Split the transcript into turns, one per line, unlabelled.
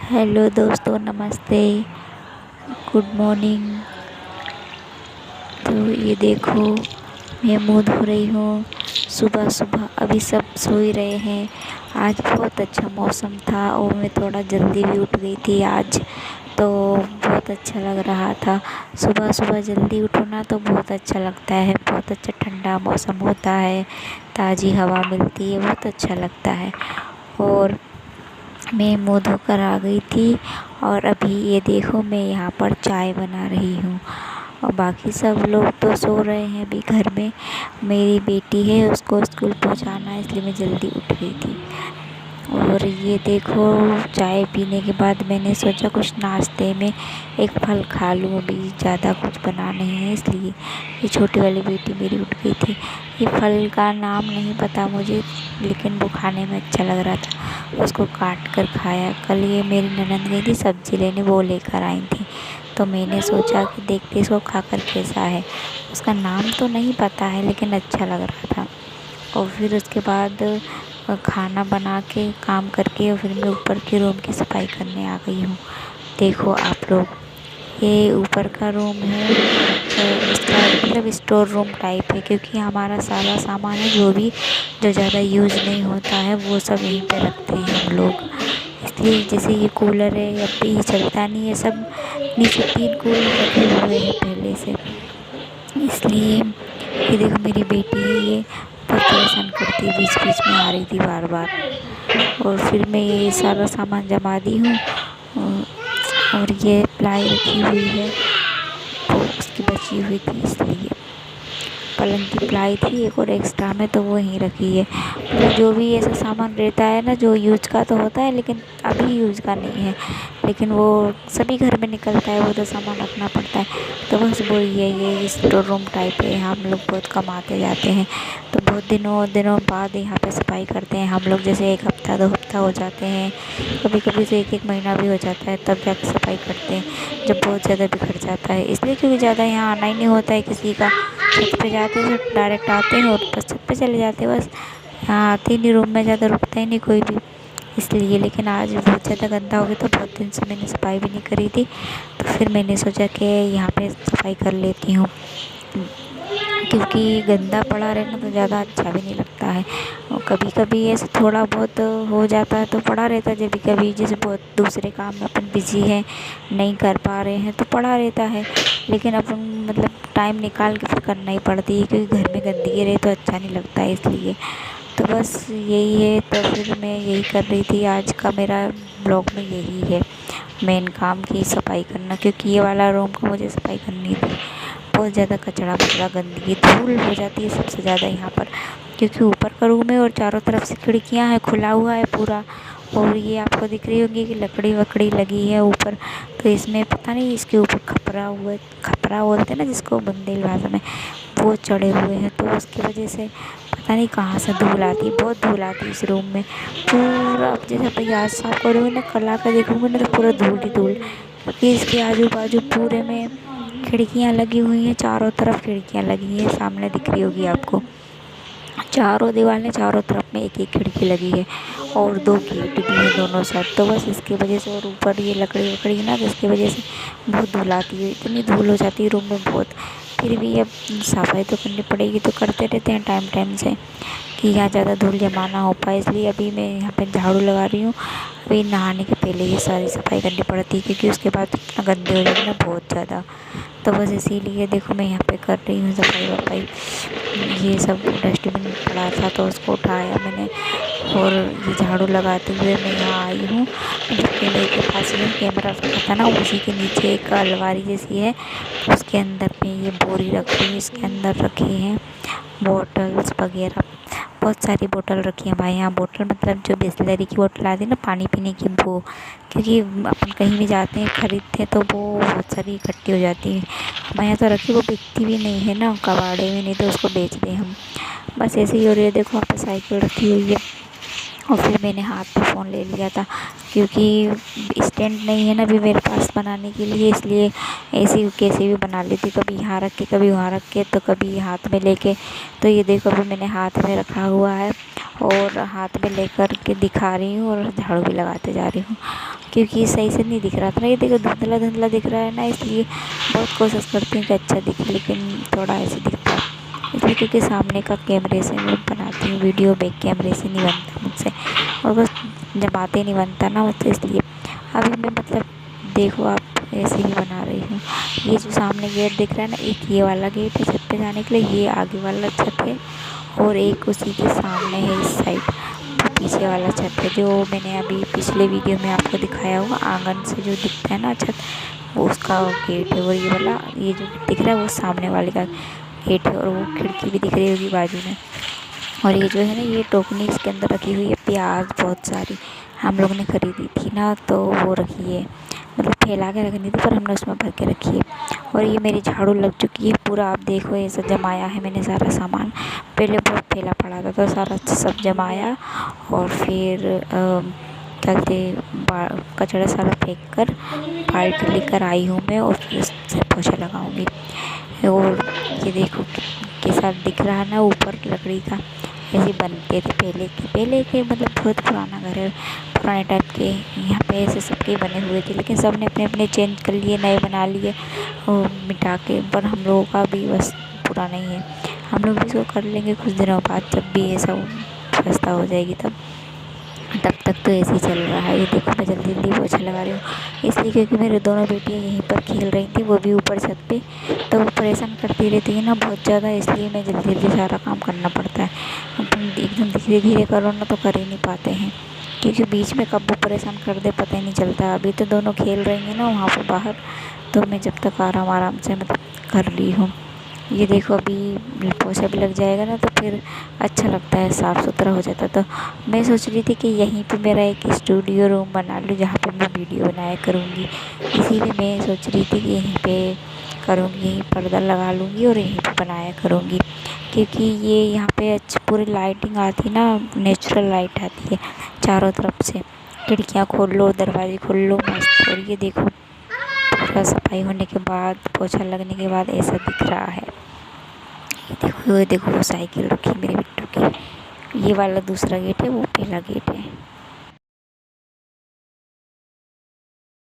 Hello दोस्तों, नमस्ते। Good morning. तो ये देखो, मैं मुँह धो रही हूँ। सुबह सुबह अभी सब सो ही रहे हैं। आज बहुत अच्छा मौसम था और मैं थोड़ा जल्दी भी उठ गई थी आज। तो बहुत अच्छा लग रहा था। सुबह सुबह जल्दी उठो ना तो बहुत अच्छा लगता है। बहुत अच्छा ठंडा मौसम होता है, ताज़ी हवा मिलती है, बहुत अच्छा लगता है। और मैं मुँह धोकर आ गई थी और अभी ये देखो, मैं यहाँ पर चाय बना रही हूँ। और बाकी सब लोग तो सो रहे हैं अभी घर में। मेरी बेटी है, उसको स्कूल पहुँचाना है, इसलिए मैं जल्दी उठ गई थी। और ये देखो, चाय पीने के बाद मैंने सोचा कुछ नाश्ते में एक फल खा लूँ। अभी ज़्यादा कुछ बना नहीं है इसलिए। ये छोटी वाली बेटी मेरी उठ गई थी। ये फल का नाम नहीं पता मुझे, लेकिन वो खाने में अच्छा लग रहा था, उसको काट कर खाया। कल ये मेरी ननद गई थी सब्ज़ी लेने, वो लेकर आई थी। तो मैंने सोचा कि देखते इसको खाकर कैसा है। उसका नाम तो नहीं पता है, लेकिन अच्छा लग रहा था। और फिर उसके बाद खाना बना के काम करके और फिर मैं ऊपर के रूम की सफाई करने आ गई हूँ। देखो आप लोग, ये ऊपर का रूम है। इसका मतलब स्टोर रूम टाइप है, क्योंकि हमारा सारा सामान है जो ज़्यादा यूज़ नहीं होता है वो सब यहीं पे रखते हैं हम लोग। इसलिए जैसे ये कूलर है, अब भी ये चलता नहीं है, सब नीचे 3 कूलर रखे हुए हैं पहले से। इसलिए ये देखो, मेरी बेटी है, ये बहुत परेशान करती है, बीच बीच में आ रही थी बार बार। और फिर मैं ये सारा सामान जमा दी हूँ। और ये प्लाई रखी हुई है, वो उसकी बची हुई थी, इसलिए पलंग की प्लाई थी एक और एक्स्ट्रा में, तो वो यहीं रखी है। मतलब जो भी ऐसा सामान रहता है ना, जो यूज़ का तो होता है लेकिन अभी यूज़ का नहीं है, लेकिन वो सभी घर में निकलता है, वो तो सामान रखना पड़ता है। तो बस वही है, ये स्टोर रूम टाइप है। हम लोग बहुत कम आते जाते हैं, तो बहुत दिनों दिनों बाद यहाँ पे सफाई करते हैं हम लोग। जैसे 1 हफ्ता 2 हफ्ता हो जाते हैं, कभी कभी तो 1 महीना भी हो जाता है, तब जाकर सफाई करते हैं, जब बहुत ज़्यादा बिखर जाता है। इसलिए क्योंकि ज़्यादा यहाँ आना ही नहीं होता है किसी का। छत पे जाते हैं तो डायरेक्ट आते हैं और बस छत पे चले जाते हैं, बस यहाँ आते ही नहीं, रूम में ज़्यादा रुकता ही नहीं कोई भी, इसलिए। लेकिन आज बहुत ज़्यादा गंदा हो गया, तो बहुत दिन से मैंने सफाई भी नहीं करी थी, तो फिर मैंने सोचा कि यहाँ पे सफाई कर लेती हूँ, क्योंकि गंदा पड़ा रहना तो ज़्यादा अच्छा भी नहीं लगता है। और कभी कभी ऐसे थोड़ा बहुत हो जाता है तो पड़ा रहता है, जब कभी जैसे बहुत दूसरे काम में अपन बिज़ी हैं, नहीं कर पा रहे हैं, तो पड़ा रहता है। लेकिन अपन मतलब टाइम निकाल के फिर करना ही पड़ती है, क्योंकि घर में गंदगी रहे तो अच्छा नहीं लगता है, इसलिए। तो बस यही है, तो फिर मैं यही कर रही थी। आज का मेरा ब्लॉग में यही है, मेन काम की सफाई करना, क्योंकि ये वाला रूम को मुझे सफाई करनी थी। बहुत ज़्यादा कचरा मचरा, गंदगी, धूल हो जाती है सबसे ज़्यादा यहाँ पर, क्योंकि ऊपर का रूम है और चारों तरफ से खिड़कियाँ हैं, खुला हुआ है पूरा। और ये आपको दिख रही होंगी कि लकड़ी वकड़ी लगी है ऊपर, तो इसमें पता नहीं, इसके ऊपर खपरा बोलते हैं ना जिसको बुंदेली भाषा में, वो चढ़े हुए हैं। तो उसकी वजह से पता नहीं कहाँ से धूल आती है, बहुत धूल आती है इस रूम में पूरा। अब जैसे भाई आज साफ करूँगी ना, कल आकर देखूँगी ना, तो पूरा धूल ही धूल, क्योंकि इसके आजू बाजू पूरे में खिड़कियाँ लगी हुई हैं, चारों तरफ खिड़कियाँ लगी हैं, सामने दिख रही होगी आपको। चारों दीवारें, चारों तरफ में एक एक खिड़की लगी है, और 2 गेट भी हैं दोनों साइड। तो बस इसकी वजह से, और ऊपर ये लकड़ी वकड़ी है ना, तो इसकी वजह से बहुत धूल आती है, इतनी धूल हो जाती है रूम में बहुत। फिर भी अब सफाई तो करनी पड़ेगी, तो करते रहते हैं टाइम टाइम से, कि यहाँ ज़्यादा धूल जमा ना हो पाए। इसलिए अभी मैं यहाँ पे झाड़ू लगा रही हूँ। अभी नहाने के पहले ये सारी सफाई करनी पड़ती है, क्योंकि उसके बाद इतना गंदे हो जाएगी ना बहुत ज़्यादा। तो बस इसीलिए देखो, मैं यहाँ पे कर रही हूँ सफाई वफाई। ये सब डस्टबिन पड़ा था तो उसको उठाया मैंने, और ये झाड़ू लगाते हुए मैं यहाँ आई हूँ। जो कैमरे के पास में कैमरा रखा था ना, उसी के नीचे एक अलमारी जैसी है, उसके अंदर में ये बोरी रखी है, इसके अंदर रखे हैं बॉटल्स वगैरह। बहुत सारी बोतल रखी है हमारे यहाँ। बोतल मतलब जो बिसलेरी की बोतल आती है ना पानी पीने की, वो, क्योंकि अपन कहीं भी जाते हैं खरीदते हैं तो वो बहुत सारी इकट्ठी हो जाती है। हमारे यहाँ तो रखी, वो बिकती भी नहीं है ना कबाड़े में, नहीं तो उसको बेच दें हम। बस ऐसे ही हो रही है। देखो वहाँ पर साइकिल रखी हुई है, और फिर मैंने हाथ में फ़ोन ले लिया था, क्योंकि स्टैंड नहीं है ना अभी मेरे पास बनाने के लिए, इसलिए ऐसे ही कैसे भी बना लेती, कभी यहाँ रख के कभी वहाँ रख के, तो कभी हाथ में लेके। तो ये देखो, अभी मैंने हाथ में रखा हुआ है, और हाथ में लेकर के दिखा रही हूँ और झाड़ू भी लगाते जा रही हूँ, क्योंकि सही से नहीं दिख रहा था ना। ये देखो धुंधला धुंधला दिख रहा है ना, इसलिए बहुत कोशिश करती हूँ कि अच्छा दिखे, लेकिन थोड़ा ऐसे दिखता है इसलिए, क्योंकि सामने का कैमरे से मैं बनाती हूँ वीडियो, बैक कैमरे से नहीं बनता मुझसे, और बस जमाते नहीं बनता ना मुझसे, इसलिए अभी मैं मतलब देखो आप ऐसे ही बना रही हूँ। ये जो सामने गेट दिख रहा है ना, एक ये वाला गेट है छत पे जाने के लिए, ये आगे वाला छत है, और एक उसी के सामने है इस साइड जो पीछे वाला छत है, जो मैंने अभी पिछले वीडियो में आपको दिखाया होगा, आंगन से जो दिखता है ना छत, वो उसका गेट है। और ये वाला ये जो दिख रहा है वो सामने वाले का गेट है, और वो खिड़की भी दिख रही होगी बाजू में। और ये जो है ना, ये टोकनी इसके अंदर रखी हुई है प्याज बहुत सारी, हम लोग ने ख़रीदी थी ना, तो वो रखी है, मतलब फैला के रखनी थी पर हमने उसमें भर के रखी है। और ये मेरी झाड़ू लग चुकी है पूरा, आप देखो ऐसा जमाया है मैंने सारा सामान, पहले बहुत फैला पड़ा था तो सारा सब जमाया, और फिर क्या कहते कचरा सारा फेंक कर बाल्टी लेकर आई हूँ मैं, और फिर उससे पोछा लगाऊंगी। और ये देखो कैसा दिख रहा है ना, ऊपर लकड़ी का ऐसे बनते थे पहले के मतलब बहुत पुराना घर है, पुराने टाइप के, यहाँ पे ऐसे सबके बने हुए थे, लेकिन सब ने अपने अपने चेंज कर लिए, नए बना लिए और मिटा के, पर हम लोगों का भी बस पुराना ही है। हम लोग भी इसको कर लेंगे कुछ दिनों बाद, जब भी ऐसा व्यवस्था हो जाएगी तब तक तो ऐसे ही चल रहा है। ये देखो मैं जल्दी जल्दी पोछा लगा रही हूँ, इसलिए क्योंकि मेरे दोनों बेटियाँ यहीं पर खेल रही थी, वो भी ऊपर छत पे, तो वो परेशान करती रहती है ना बहुत ज़्यादा, इसलिए मैं जल्दी जल्दी सारा काम करना पड़ता है। अपन एकदम धीरे धीरे करो ना तो कर ही नहीं पाते हैं, क्योंकि बीच में कब वो परेशान कर दे पता ही नहीं चलता। अभी तो दोनों खेल रही हैं ना वहाँ पर बाहर, तो मैं जब तक आराम आराम से मतलब कर रही हूँ। ये देखो अभी पोछा भी लग जाएगा ना तो फिर अच्छा लगता है, साफ़ सुथरा हो जाता। तो मैं सोच रही थी कि यहीं पे मेरा एक स्टूडियो रूम बना लूँ जहाँ पे मैं वीडियो बनाया करूँगी, इसीलिए मैं सोच रही थी कि यहीं पे करूँगी, यहीं पर्दा लगा लूँगी और यहीं पे बनाया करूँगी, क्योंकि ये यहाँ पे अच्छी पूरी लाइटिंग आती ना, नेचुरल लाइट आती है चारों तरफ से, खिड़कियाँ खोल लो दरवाजे खोल लो मस्त। और ये देखो पूरा सफाई होने के बाद, पोछा लगने के बाद ऐसा दिख रहा है। ये देखो वो साइकिल रखी है मेरे बिट्टू की, ये वाला दूसरा गेट है, वो पहला गेट है।